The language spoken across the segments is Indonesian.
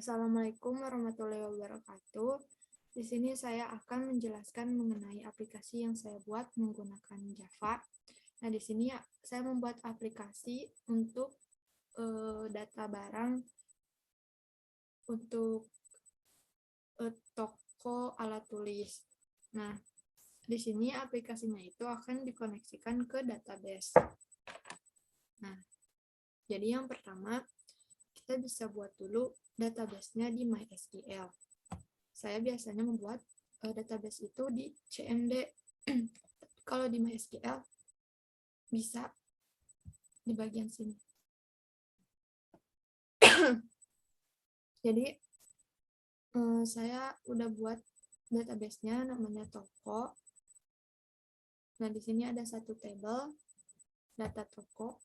Assalamualaikum warahmatullahi wabarakatuh. Di sini saya akan menjelaskan mengenai aplikasi yang saya buat menggunakan Java. Nah, di sini saya membuat aplikasi untuk data barang untuk toko alat tulis. Nah, di sini aplikasinya itu akan dikoneksikan ke database. Nah, jadi yang pertama kita bisa buat dulu database-nya di MySQL. Saya biasanya membuat database itu di CMD. Kalau di MySQL bisa di bagian sini. Jadi saya udah buat database-nya namanya toko. Nah, di sini ada satu tabel data toko.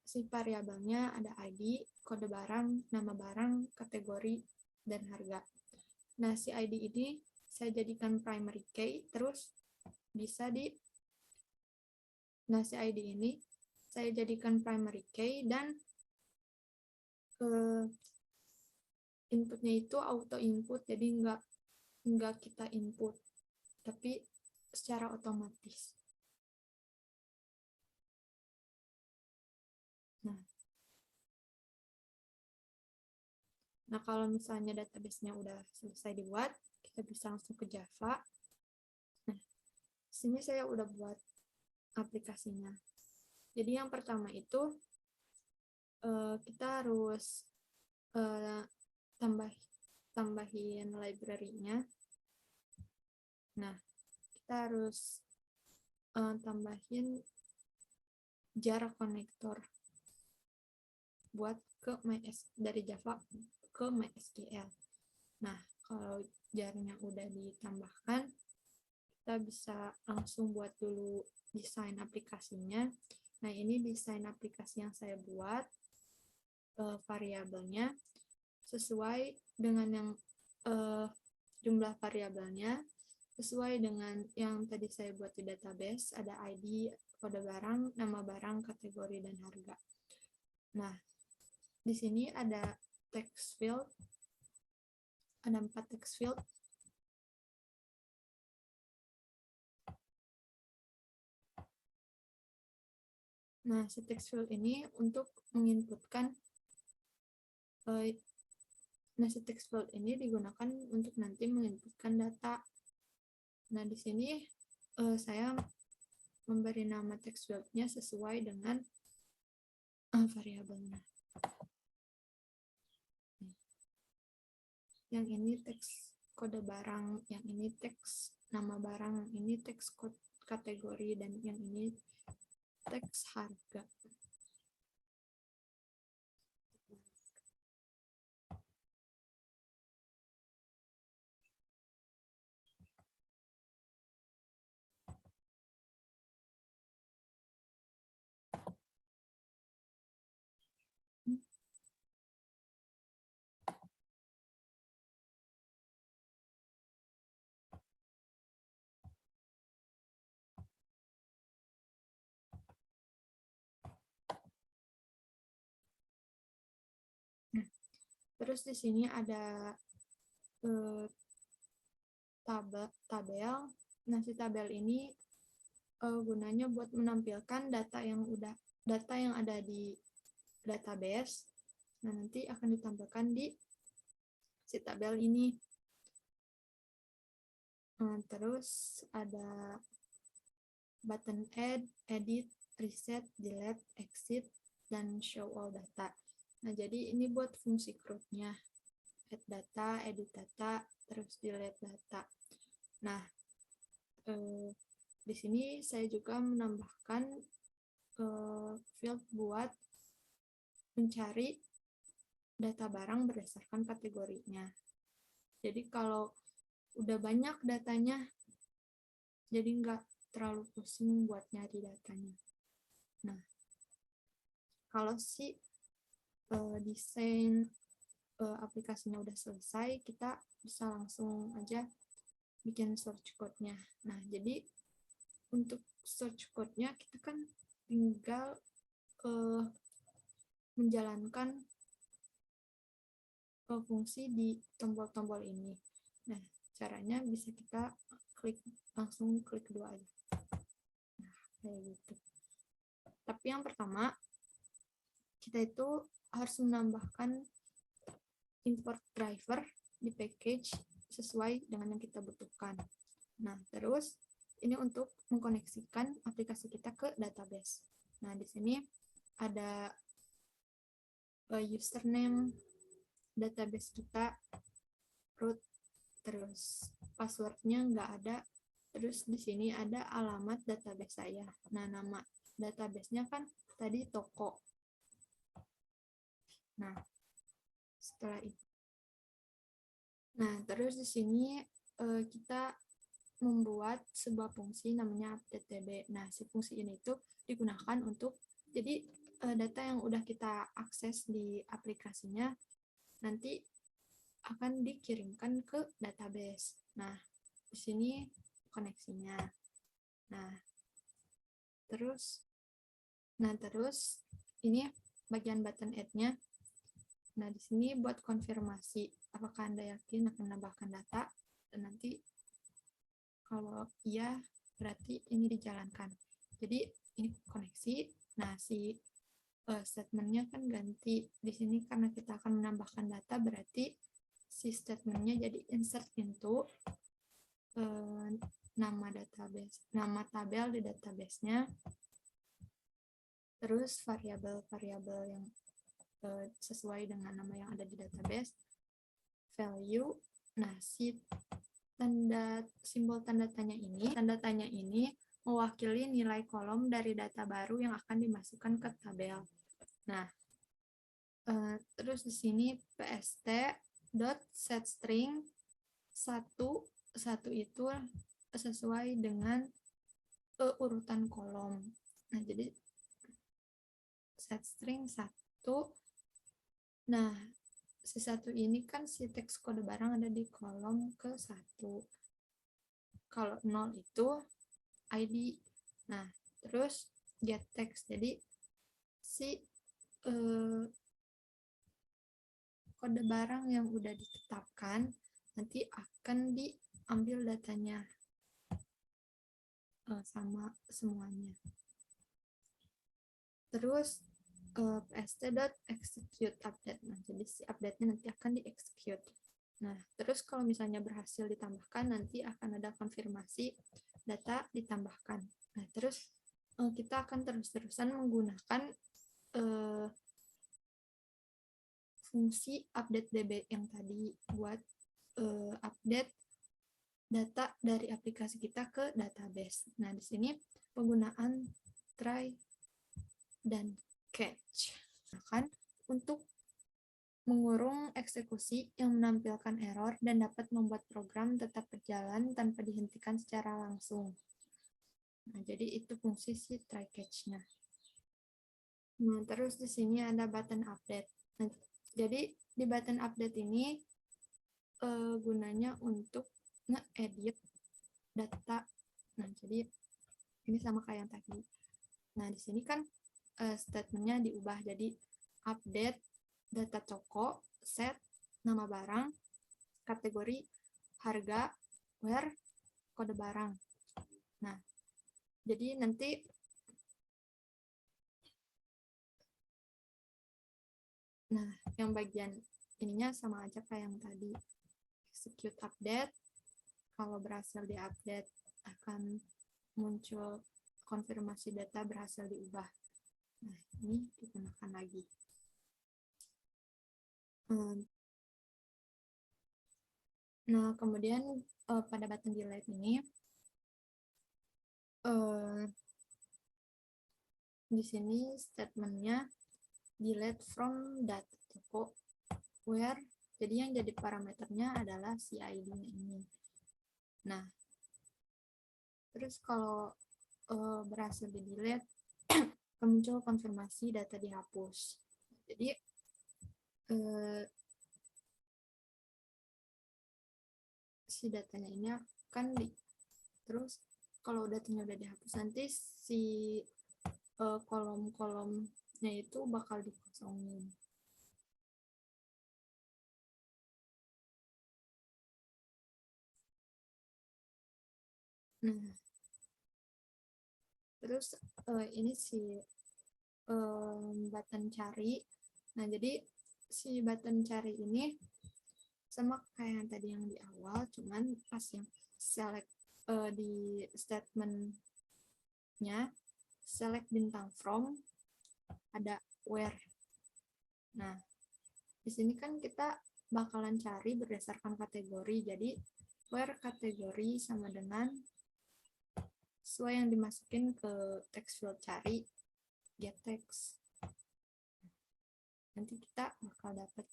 Si variabelnya ada ID, kode barang, nama barang, kategori, dan harga. Nah, si ID ini saya jadikan primary key, terus bisa di si ID ini saya jadikan primary key dan inputnya itu auto input, jadi nggak kita input, tapi secara otomatis. Nah, kalau misalnya database-nya udah selesai dibuat, kita bisa langsung ke Java. Nah, sini saya udah buat aplikasinya. Jadi yang pertama itu kita harus tambahin library-nya. Nah, kita harus tambahin jar konektor buat dari Java ke MySQL. Nah, kalau jarnya udah ditambahkan, kita bisa langsung buat dulu desain aplikasinya. Nah, ini desain aplikasi yang saya buat, variabelnya sesuai dengan yang jumlah variabelnya sesuai dengan yang tadi saya buat di database, ada ID, kode barang, nama barang, kategori, dan harga. Nah, di sini ada text field, ada 4 text field. Nah, si text field ini untuk menginputkan, si text field ini digunakan untuk nanti menginputkan data. Nah, di sini saya memberi nama text field-nya sesuai dengan variabelnya. Yang ini teks kode barang, yang ini teks nama barang, yang ini teks kategori, dan yang ini teks harga. Terus di sini ada tabel. Nah, si tabel ini gunanya buat menampilkan data yang ada di database. Nah, nanti akan ditampilkan di si tabel ini. Terus ada button add, edit, reset, delete, exit, dan show all data. Nah, jadi ini buat fungsi CRUD-nya. Add data, edit data, terus delete data. Nah, di sini saya juga menambahkan field buat mencari data barang berdasarkan kategorinya. Jadi kalau udah banyak datanya, jadi nggak terlalu pusing buat nyari datanya. Nah, kalau si desain aplikasinya udah selesai, kita bisa langsung aja bikin search code-nya. Nah, jadi untuk search code-nya kita kan tinggal menjalankan fungsi di tombol-tombol ini. Nah, caranya bisa kita langsung klik dua aja. Nah, kayak gitu. Tapi yang pertama, kita itu harus menambahkan import driver di package sesuai dengan yang kita butuhkan. Nah, terus ini untuk mengkoneksikan aplikasi kita ke database. Nah, di sini ada username database kita, root, terus passwordnya nggak ada, terus di sini ada alamat database saya. Nah, nama databasenya kan tadi toko. Nah, setelah itu, terus di sini kita membuat sebuah fungsi namanya update.db. Nah, si fungsi ini itu digunakan untuk, jadi data yang udah kita akses di aplikasinya nanti akan dikirimkan ke database. Nah, di sini koneksinya. Nah, terus ini bagian button add-nya. Nah, di sini buat konfirmasi apakah Anda yakin akan menambahkan data, dan nanti kalau iya berarti ini dijalankan. Jadi ini koneksi. Nah, si statementnya kan ganti di sini karena kita akan menambahkan data, berarti si statementnya jadi insert into nama tabel di database-nya, terus variabel-variabel yang sesuai dengan nama yang ada di database, value. Nah, si simbol tanda tanya ini mewakili nilai kolom dari data baru yang akan dimasukkan ke tabel. Nah, terus di sini pst.setString 1 itu sesuai dengan urutan kolom. Nah, jadi setString 1. Nah, si 1 ini kan si teks kode barang ada di kolom ke 1. Kalau 0 itu ID. Nah, terus get text. Jadi si kode barang yang udah ditetapkan nanti akan diambil datanya sama semuanya. Terus pst.execute update. Nah, jadi si update-nya nanti akan di-execute. Nah, terus kalau misalnya berhasil ditambahkan, nanti akan ada konfirmasi data ditambahkan. Nah, terus kita akan terus-terusan menggunakan fungsi update DB yang tadi buat update data dari aplikasi kita ke database. Nah, di sini penggunaan try dan catch untuk mengurung eksekusi yang menampilkan error dan dapat membuat program tetap berjalan tanpa dihentikan secara langsung. Nah, jadi itu fungsi si try catch-nya. Nah, terus di sini ada button update. Nah, jadi di button update ini gunanya untuk nge-edit data. Nah, jadi ini sama kayak yang tadi. Nah, di sini kan statementnya diubah jadi update data toko, set, nama barang, kategori, harga, where, kode barang. Nah, jadi nanti yang bagian ininya sama aja kayak yang tadi. Execute update. Kalau berhasil diupdate akan muncul konfirmasi data berhasil diubah. Nah, ini digunakan lagi. Nah, kemudian pada button delete ini, di sini statementnya delete from data toko where, jadi yang jadi parameternya adalah si ID-nya ini. Nah, terus kalau berhasil di-delete, muncul konfirmasi data dihapus. Jadi, si datanya ini akan terus kalau datanya udah dihapus, nanti si kolom-kolomnya itu bakal dikosongin. Nah, terus ini si button cari. Nah, jadi si button cari ini sama kayak yang tadi yang di awal, cuman pas yang select di statementnya select bintang from ada where. Nah, di sini kan kita bakalan cari berdasarkan kategori, jadi where kategori sama dengan sesuai yang dimasukin ke text field cari get text. Nanti kita bakal dapat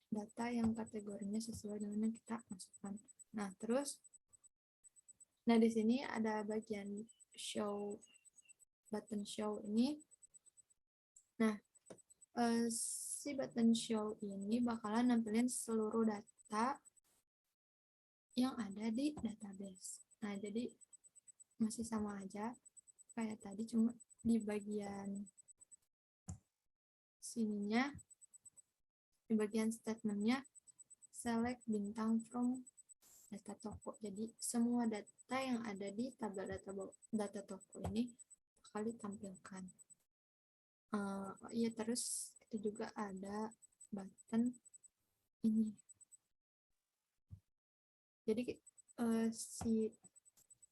data yang kategorinya sesuai dengan yang kita masukkan. Nah, terus di sini ada bagian show, button show ini. Nah, si button show ini bakalan nampilin seluruh data yang ada di database. Nah, jadi masih sama aja kayak tadi, cuma di bagian sininya, di bagian statementnya select bintang from data toko. Jadi semua data yang ada di tabel data toko ini bakal ditampilkan. Iya, terus itu juga ada button ini. Jadi si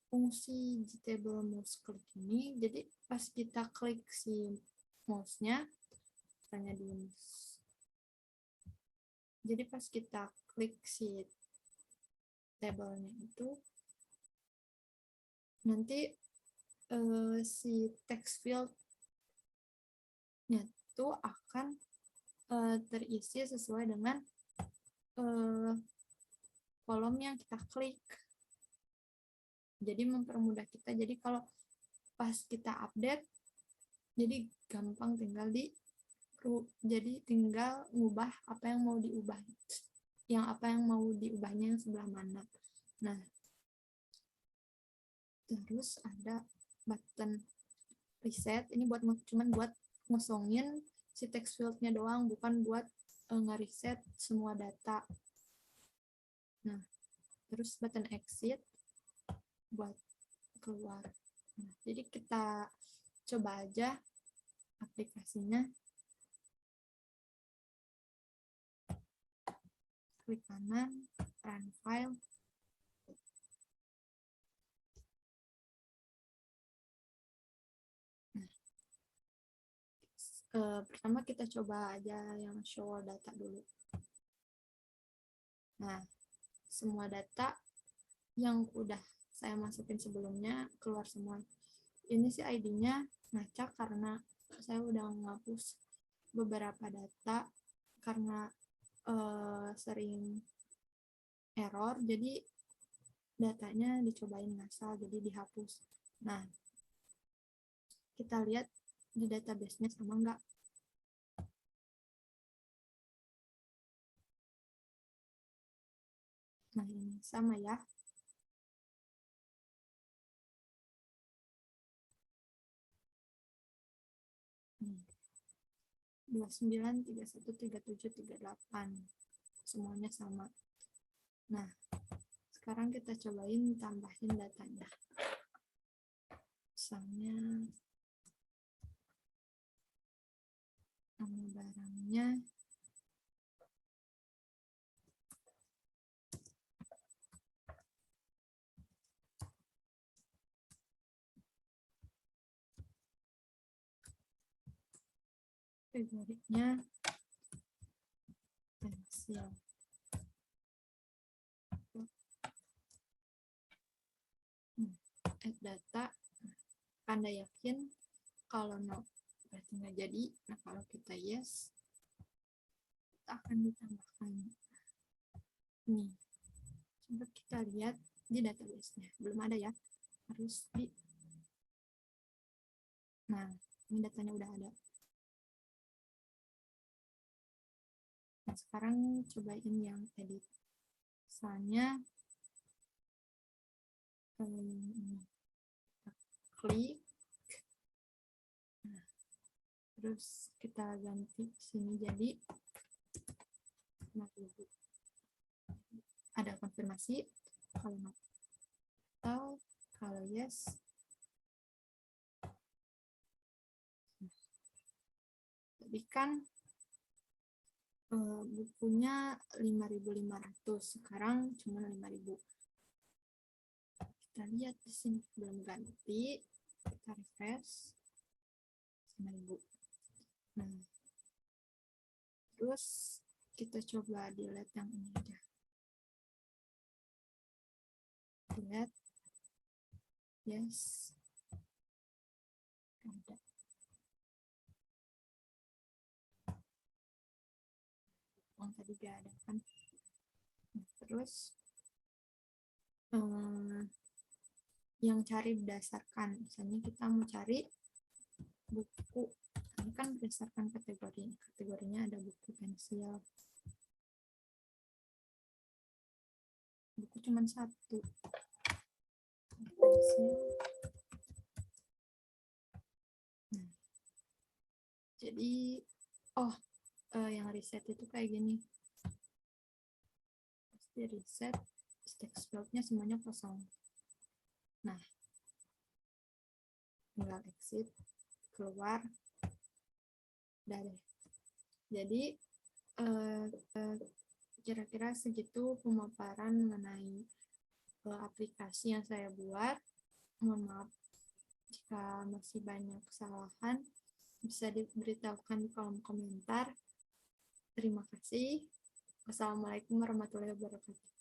fungsi Gtable mouse click ini, jadi pas kita klik si mouse-nya, misalnya di mouse. Jadi pas kita klik si tabelnya itu, nanti si text field-nya itu akan terisi sesuai dengan kolom yang kita klik. Jadi mempermudah kita. Jadi kalau pas kita update, jadi gampang tinggal ngubah apa yang mau diubah. Apa yang mau diubahnya yang sebelah mana. Nah, terus ada button reset. Ini cuman buat ngosongin si text field-nya doang, bukan buat nge-reset semua data. Nah, terus button exit buat keluar. Nah, jadi kita coba aja aplikasinya. Klik kanan, run file. Nah, pertama kita coba aja yang show data dulu. Nah, semua data yang udah saya masukin sebelumnya keluar semua. Ini sih ID-nya ngacak karena saya udah ngapus beberapa data karena sering error, jadi datanya dicobain ngasal, jadi dihapus. Nah, kita lihat di database-nya sama nggak. Nah, ini sama ya. Nih. 29, 31, 37, 38. Semuanya sama. Nah, sekarang kita cobain tambahin datanya. Misalnya nama barangnya kategorinya pensil. Add data. Anda yakin? Kalau no, berarti nggak jadi. Nah, kalau kita yes, kita akan ditambahkan. Nih, coba kita lihat di database-nya. Belum ada ya. Harus di... Nah, ini datanya udah ada. Nah, sekarang cobain yang edit. Misalnya, ini. Klik. Nah, terus kita ganti sini jadi 50.000. Ada konfirmasi. kalau no. Atau kalau yes, jadi kan bukunya 5.500, sekarang cuma 5.000. Kita lihat di sini belum ganti, kita refresh 5.000. Nah, terus kita coba delete yang ini aja. Delete, yes, ada. Yang tadi gak ada kan. Nah, terus yang cari berdasarkan, misalnya kita mau cari buku, ini kan berdasarkan kategorinya ada buku pensil, buku cuma satu, pensil. Nah, jadi yang reset itu kayak gini, pasti reset, text box-nya semuanya kosong. Nah, tinggal exit, keluar, udah deh. Jadi kira-kira segitu pemaparan mengenai aplikasi yang saya buat. Mohon maaf jika masih banyak kesalahan, bisa diberitahukan di kolom komentar. Terima kasih. Wassalamualaikum warahmatullahi wabarakatuh.